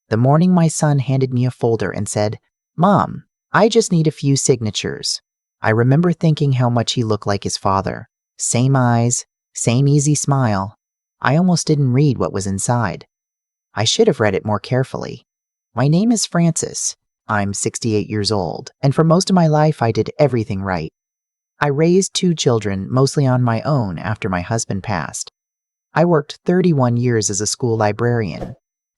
The morning my son handed me a folder and said, "Mom, I just need a few signatures." I remember thinking how much he looked like his father. Same eyes, same easy smile. I almost didn't read what was inside. I should have read it more carefully. My name is Francis. I'm 68 years old, and for most of my life I did everything right. I raised 2 children mostly on my own after my husband passed. I worked 31 years as a school librarian.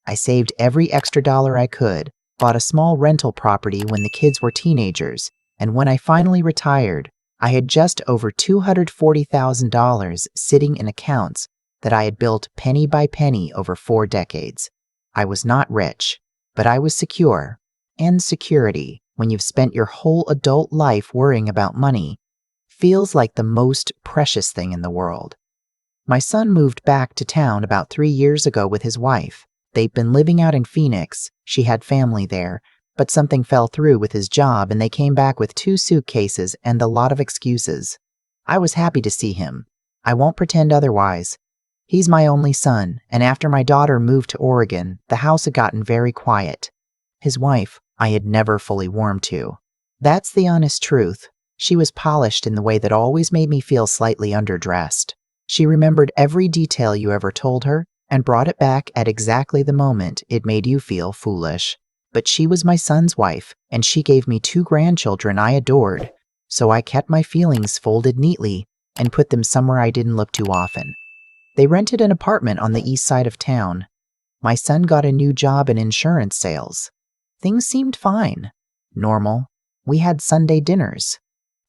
I saved every extra dollar I could, bought a small rental property when the kids were teenagers, and when I finally retired, I had just over $240,000 sitting in accounts that I had built penny by penny over 4 decades. I was not rich, but I was secure. And security, when you've spent your whole adult life worrying about money, feels like the most precious thing in the world. My son moved back to town about 3 years ago with his wife. They'd been living out in Phoenix. She had family there, but something fell through with his job and they came back with 2 suitcases and a lot of excuses. I was happy to see him. I won't pretend otherwise. He's my only son, and after my daughter moved to Oregon, the house had gotten very quiet. His wife, I had never fully warmed to. That's the honest truth. She was polished in the way that always made me feel slightly underdressed. She remembered every detail you ever told her and brought it back at exactly the moment it made you feel foolish. But she was my son's wife, and she gave me 2 grandchildren I adored, so I kept my feelings folded neatly and put them somewhere I didn't look too often. They rented an apartment on the east side of town. My son got a new job in insurance sales. Things seemed fine. Normal. We had Sunday dinners.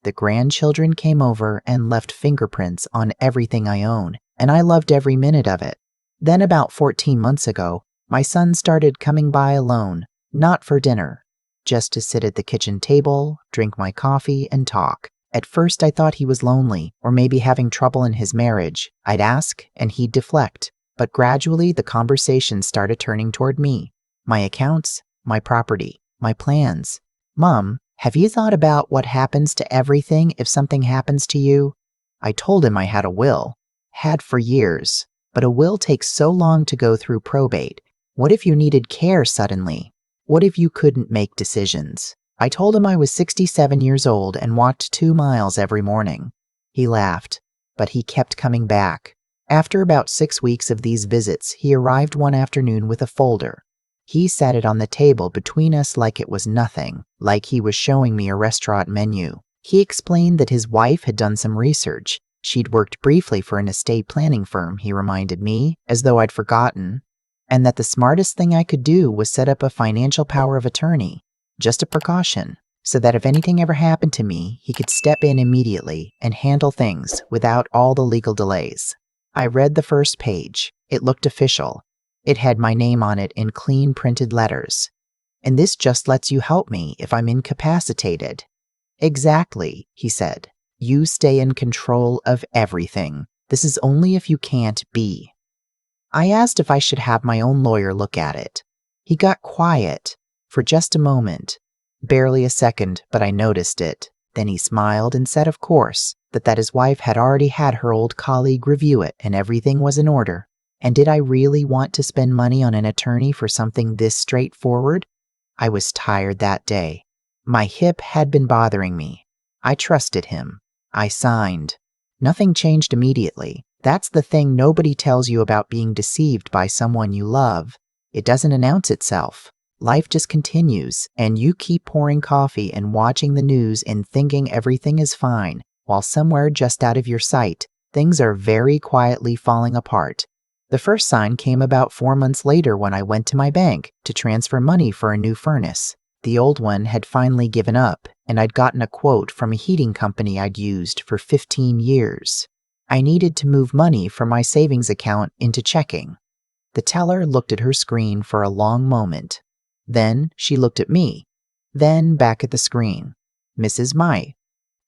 The grandchildren came over and left fingerprints on everything I own, and I loved every minute of it. Then about 14 months ago, my son started coming by alone, not for dinner, just to sit at the kitchen table, drink my coffee, and talk. At first I thought he was lonely, or maybe having trouble in his marriage. I'd ask, and he'd deflect. But gradually the conversation started turning toward me. My accounts, my property, my plans. "Mom, have you thought about what happens to everything if something happens to you?" I told him I had a will. Had for years. But a will takes so long to go through probate. What if you needed care suddenly? What if you couldn't make decisions? I told him I was 67 years old and walked 2 miles every morning. He laughed, but he kept coming back. After about 6 weeks of these visits, he arrived one afternoon with a folder. He sat it on the table between us like it was nothing, like he was showing me a restaurant menu. He explained that his wife had done some research. She'd worked briefly for an estate planning firm, he reminded me, as though I'd forgotten, and that the smartest thing I could do was set up a financial power of attorney, just a precaution, so that if anything ever happened to me, he could step in immediately and handle things without all the legal delays. I read the first page. It looked official. It had my name on it in clean printed letters. "And this just lets you help me if I'm incapacitated." "Exactly," he said. "You stay in control of everything. This is only if you can't be." I asked if I should have my own lawyer look at it. He got quiet for just a moment. Barely a second, but I noticed it. Then he smiled and said of course, that his wife had already had her old colleague review it and everything was in order. And did I really want to spend money on an attorney for something this straightforward? I was tired that day. My hip had been bothering me. I trusted him. I signed. Nothing changed immediately. That's the thing nobody tells you about being deceived by someone you love. It doesn't announce itself. Life just continues, and you keep pouring coffee and watching the news and thinking everything is fine, while somewhere just out of your sight, things are very quietly falling apart. The first sign came about 4 months later when I went to my bank to transfer money for a new furnace. The old one had finally given up, and I'd gotten a quote from a heating company I'd used for 15 years. I needed to move money from my savings account into checking. The teller looked at her screen for a long moment. Then she looked at me. Then back at the screen. "Mrs. Mai."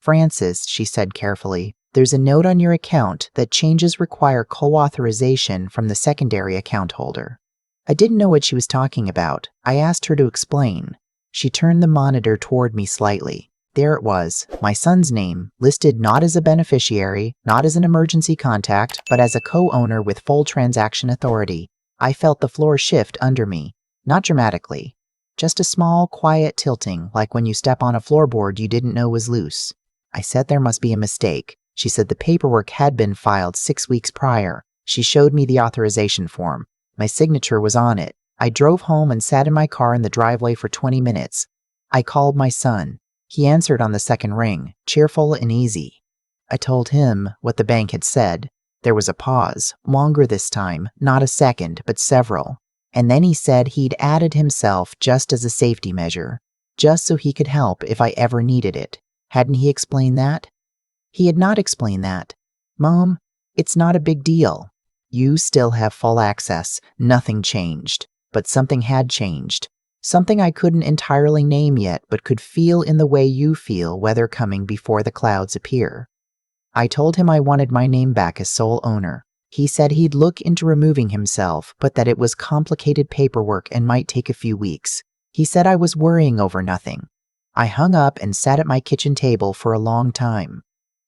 "Francis," she said carefully, "there's a note on your account that changes require co-authorization from the secondary account holder." I didn't know what she was talking about. I asked her to explain. She turned the monitor toward me slightly. There it was, my son's name, listed not as a beneficiary, not as an emergency contact, but as a co-owner with full transaction authority. I felt the floor shift under me. Not dramatically. Just a small, quiet tilting, like when you step on a floorboard you didn't know was loose. I said there must be a mistake. She said the paperwork had been filed 6 weeks prior. She showed me the authorization form. My signature was on it. I drove home and sat in my car in the driveway for 20 minutes. I called my son. He answered on the second ring, cheerful and easy. I told him what the bank had said. There was a pause, longer this time, not a second, but several. And then he said he'd added himself just as a safety measure, just so he could help if I ever needed it. Hadn't he explained that? He had not explained that. Mom, it's not a big deal. You still have full access. Nothing changed. But something had changed. Something I couldn't entirely name yet, but could feel in the way you feel weather coming before the clouds appear. I told him I wanted my name back as sole owner. He said he'd look into removing himself, but that it was complicated paperwork and might take a few weeks. He said I was worrying over nothing. I hung up and sat at my kitchen table for a long time.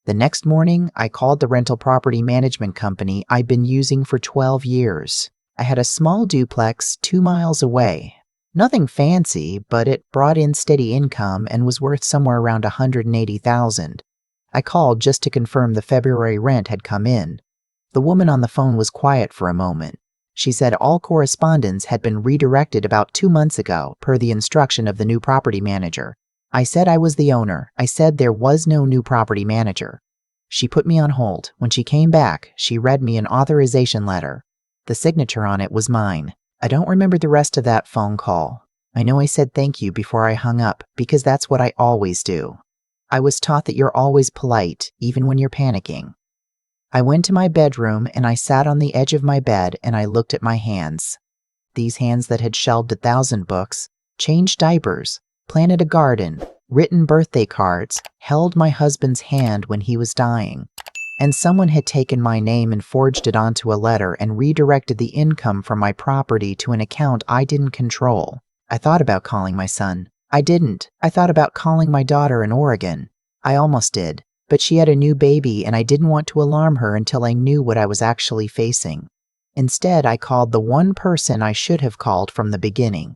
The next morning, I called the rental property management company I'd been using for 12 years. I had a small duplex 2 miles away. Nothing fancy, but it brought in steady income and was worth somewhere around $180,000. I called just to confirm the February rent had come in. The woman on the phone was quiet for a moment. She said all correspondence had been redirected about 2 months ago, per the instruction of the new property manager. I said I was the owner. I said there was no new property manager. She put me on hold. When she came back, she read me an authorization letter. The signature on it was mine. I don't remember the rest of that phone call. I know I said thank you before I hung up, because that's what I always do. I was taught that you're always polite, even when you're panicking. I went to my bedroom and I sat on the edge of my bed and I looked at my hands. These hands that had shelved 1,000 books, changed diapers, planted a garden, written birthday cards, held my husband's hand when he was dying. And someone had taken my name and forged it onto a letter and redirected the income from my property to an account I didn't control. I thought about calling my son. I didn't. I thought about calling my daughter in Oregon. I almost did, but she had a new baby and I didn't want to alarm her until I knew what I was actually facing. Instead, I called the one person I should have called from the beginning.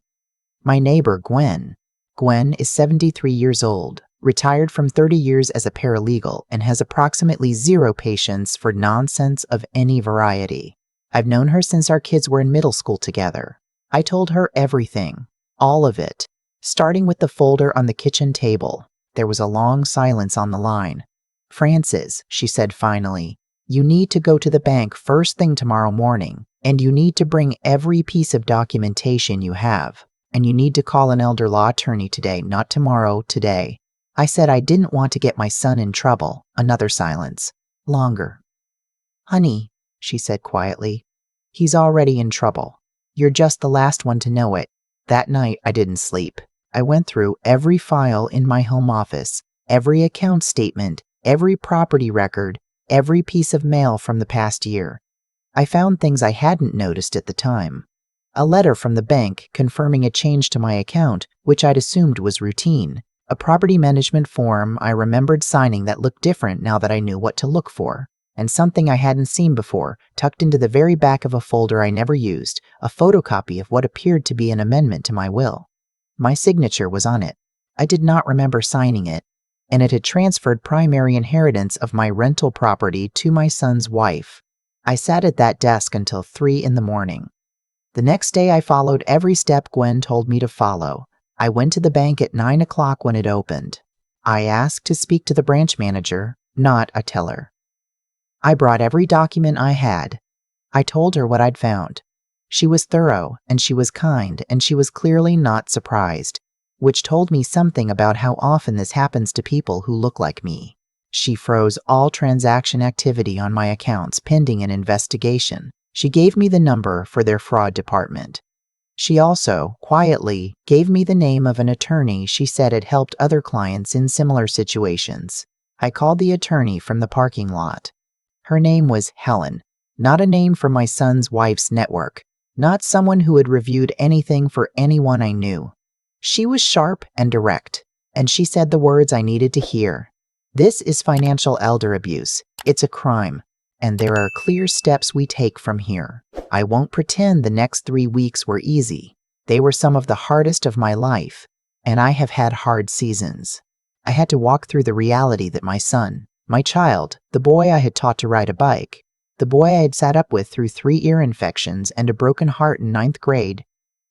My neighbor, Gwen. Gwen is 73 years old, retired from 30 years as a paralegal, and has approximately 0 patience for nonsense of any variety. I've known her since our kids were in middle school together. I told her everything, all of it, starting with the folder on the kitchen table. There was a long silence on the line. Frances, she said finally, you need to go to the bank first thing tomorrow morning, and you need to bring every piece of documentation you have. And you need to call an elder law attorney today, not tomorrow, today. I said I didn't want to get my son in trouble. Another silence. Longer. Honey, she said quietly, he's already in trouble. You're just the last one to know it. That night, I didn't sleep. I went through every file in my home office, every account statement, every property record, every piece of mail from the past year. I found things I hadn't noticed at the time. A letter from the bank confirming a change to my account, which I'd assumed was routine. A property management form I remembered signing that looked different now that I knew what to look for. And something I hadn't seen before, tucked into the very back of a folder I never used, a photocopy of what appeared to be an amendment to my will. My signature was on it. I did not remember signing it, and it had transferred primary inheritance of my rental property to my son's wife. I sat at that desk until 3 in the morning. The next day I followed every step Gwen told me to follow. I went to the bank at 9 o'clock when it opened. I asked to speak to the branch manager, not a teller. I brought every document I had. I told her what I'd found. She was thorough, and she was kind, and she was clearly not surprised, which told me something about how often this happens to people who look like me. She froze all transaction activity on my accounts pending an investigation. She gave me the number for their fraud department. She also, quietly, gave me the name of an attorney she said had helped other clients in similar situations. I called the attorney from the parking lot. Her name was Helen, not a name from my son's wife's network, not someone who had reviewed anything for anyone I knew. She was sharp and direct, and she said the words I needed to hear. This is financial elder abuse. It's a crime. And there are clear steps we take from here. I won't pretend the next 3 weeks were easy. They were some of the hardest of my life, and I have had hard seasons. I had to walk through the reality that my son, my child, the boy I had taught to ride a bike, the boy I had sat up with through 3 ear infections and a broken heart in 9th grade,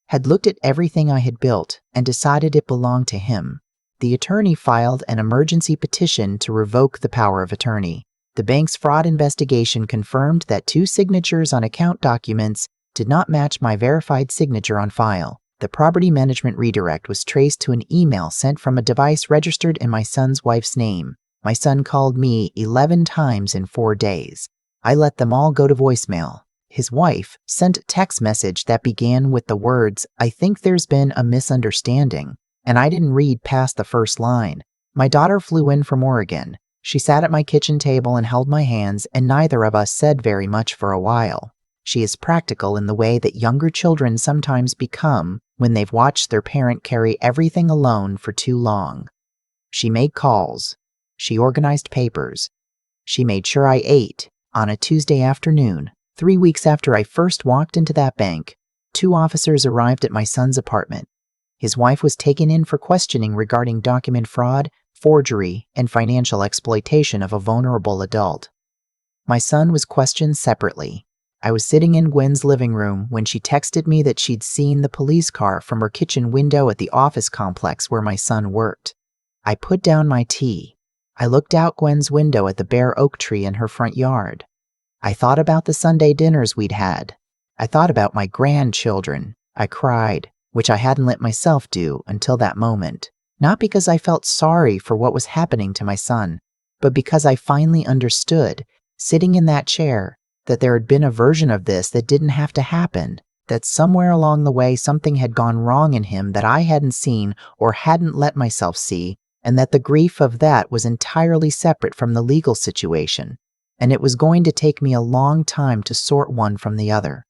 had looked at everything I had built and decided it belonged to him. The attorney filed an emergency petition to revoke the power of attorney. The bank's fraud investigation confirmed that 2 signatures on account documents did not match my verified signature on file. The property management redirect was traced to an email sent from a device registered in my son's wife's name. My son called me 11 times in 4 days. I let them all go to voicemail. His wife sent a text message that began with the words, "I think there's been a misunderstanding," and I didn't read past the first line. My daughter flew in from Oregon. She sat at my kitchen table and held my hands, and neither of us said very much for a while. She is practical in the way that younger children sometimes become when they've watched their parent carry everything alone for too long. She made calls. She organized papers. She made sure I ate. On a Tuesday afternoon, 3 weeks after I first walked into that bank, 2 officers arrived at my son's apartment. His wife was taken in for questioning regarding document fraud, forgery, and financial exploitation of a vulnerable adult. My son was questioned separately. I was sitting in Gwen's living room when she texted me that she'd seen the police car from her kitchen window at the office complex where my son worked. I put down my tea. I looked out Gwen's window at the bare oak tree in her front yard. I thought about the Sunday dinners we'd had. I thought about my grandchildren. I cried, which I hadn't let myself do until that moment. Not because I felt sorry for what was happening to my son, but because I finally understood, sitting in that chair, that there had been a version of this that didn't have to happen, that somewhere along the way something had gone wrong in him that I hadn't seen or hadn't let myself see, and that the grief of that was entirely separate from the legal situation, and it was going to take me a long time to sort one from the other.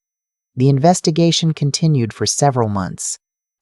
The investigation continued for several months.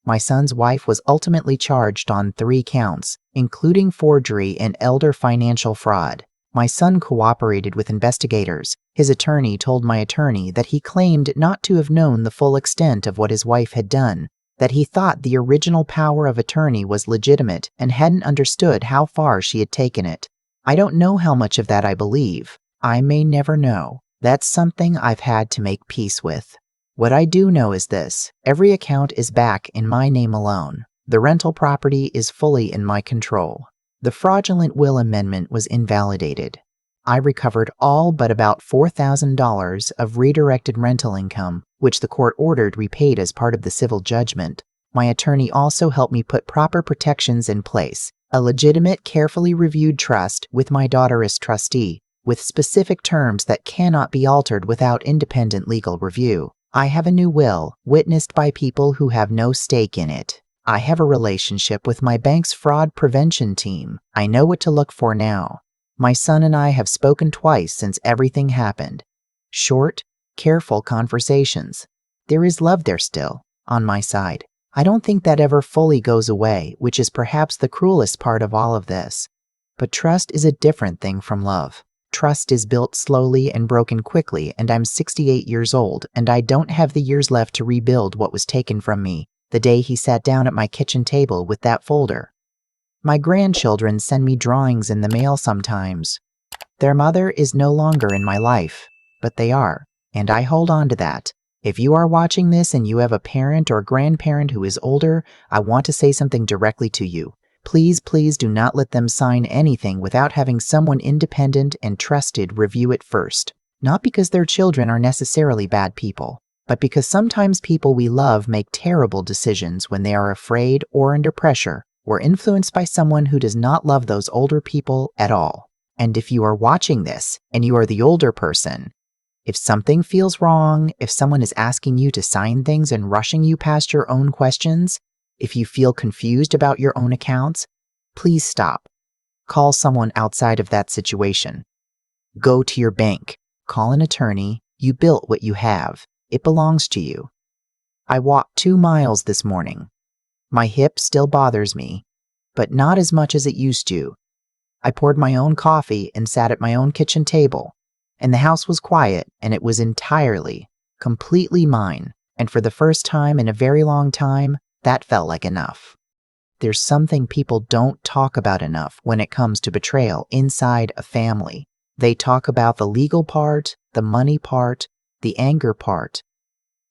My son's wife was ultimately charged on 3 counts, including forgery and elder financial fraud. My son cooperated with investigators. His attorney told my attorney that he claimed not to have known the full extent of what his wife had done, that he thought the original power of attorney was legitimate and hadn't understood how far she had taken it. I don't know how much of that I believe. I may never know. That's something I've had to make peace with. What I do know is this: every account is back in my name alone. The rental property is fully in my control. The fraudulent will amendment was invalidated. I recovered all but about $4,000 of redirected rental income, which the court ordered repaid as part of the civil judgment. My attorney also helped me put proper protections in place, a legitimate, carefully reviewed trust with my daughter as trustee, with specific terms that cannot be altered without independent legal review. I have a new will, witnessed by people who have no stake in it. I have a relationship with my bank's fraud prevention team. I know what to look for now. My son and I have spoken twice since everything happened. Short, careful conversations. There is love there still, on my side. I don't think that ever fully goes away, which is perhaps the cruelest part of all of this. But trust is a different thing from love. Trust is built slowly and broken quickly, and I'm 68 years old, and I don't have the years left to rebuild what was taken from me the day he sat down at my kitchen table with that folder. My grandchildren send me drawings in the mail sometimes. Their mother is no longer in my life, but they are, and I hold on to that. If you are watching this and you have a parent or grandparent who is older, I want to say something directly to you. Please, please do not let them sign anything without having someone independent and trusted review it first. Not because their children are necessarily bad people, but because sometimes people we love make terrible decisions when they are afraid or under pressure, or influenced by someone who does not love those older people at all. And if you are watching this, and you are the older person, if something feels wrong, if someone is asking you to sign things and rushing you past your own questions, if you feel confused about your own accounts, please stop. Call someone outside of that situation. Go to your bank. Call an attorney. You built what you have. It belongs to you. I walked 2 miles this morning. My hip still bothers me, but not as much as it used to. I poured my own coffee and sat at my own kitchen table, and the house was quiet, and it was entirely, completely mine, And for the first time in a very long time, that felt like enough. There's something people don't talk about enough when it comes to betrayal inside a family. They talk about the legal part, the money part, the anger part,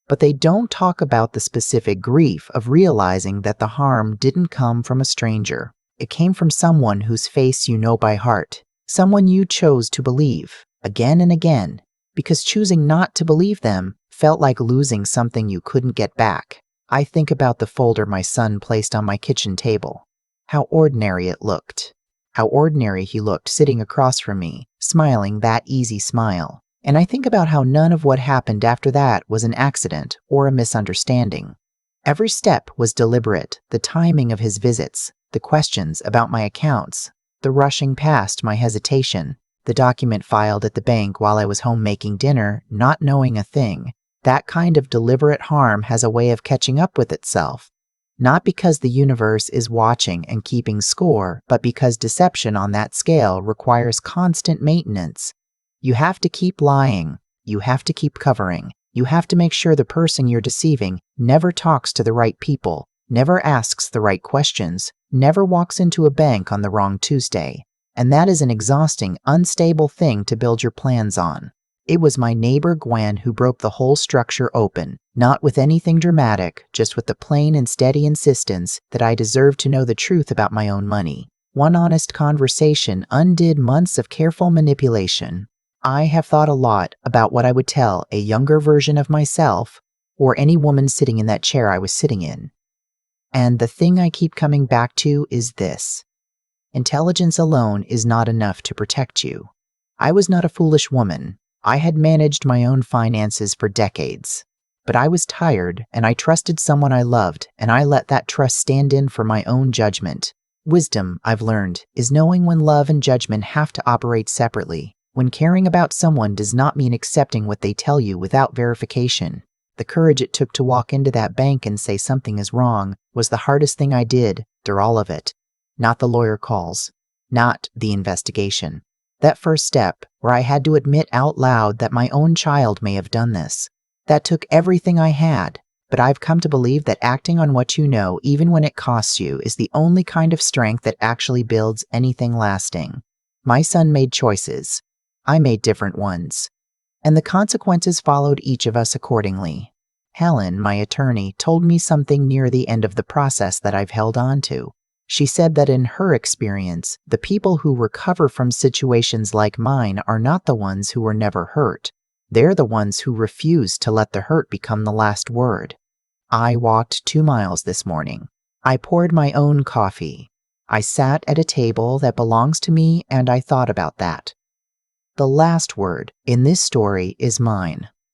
but they don't talk about the specific grief of realizing that the harm didn't come from a stranger. It came from someone whose face you know by heart, someone you chose to believe again and again, because choosing not to believe them felt like losing something you couldn't get back. I think about the folder my son placed on my kitchen table. How ordinary it looked. How ordinary he looked sitting across from me, smiling that easy smile. And I think about how none of what happened after that was an accident or a misunderstanding. Every step was deliberate, the timing of his visits, the questions about my accounts, the rushing past my hesitation, the document filed at the bank while I was home making dinner, not knowing a thing. That kind of deliberate harm has a way of catching up with itself. Not because the universe is watching and keeping score, but because deception on that scale requires constant maintenance. You have to keep lying. You have to keep covering. You have to make sure the person you're deceiving never talks to the right people, never asks the right questions, never walks into a bank on the wrong Tuesday. And that is an exhausting, unstable thing to build your plans on. It was my neighbor Gwen who broke the whole structure open, not with anything dramatic, just with the plain and steady insistence that I deserved to know the truth about my own money. One honest conversation undid months of careful manipulation. I have thought a lot about what I would tell a younger version of myself, or any woman sitting in that chair I was sitting in. And the thing I keep coming back to is this. Intelligence alone is not enough to protect you. I was not a foolish woman. I had managed my own finances for decades. But I was tired, and I trusted someone I loved, and I let that trust stand in for my own judgment. Wisdom, I've learned, is knowing when love and judgment have to operate separately. When caring about someone does not mean accepting what they tell you without verification. The courage it took to walk into that bank and say something is wrong was the hardest thing I did through all of it. Not the lawyer calls, not the investigation. That first step, where I had to admit out loud that my own child may have done this. That took everything I had, but I've come to believe that acting on what you know, even when it costs you, is the only kind of strength that actually builds anything lasting. My son made choices. I made different ones. And the consequences followed each of us accordingly. Helen, my attorney, told me something near the end of the process that I've held on to. She said that in her experience, the people who recover from situations like mine are not the ones who were never hurt. They're the ones who refuse to let the hurt become the last word. I walked 2 miles this morning. I poured my own coffee. I sat at a table that belongs to me, and I thought about that. The last word in this story is mine.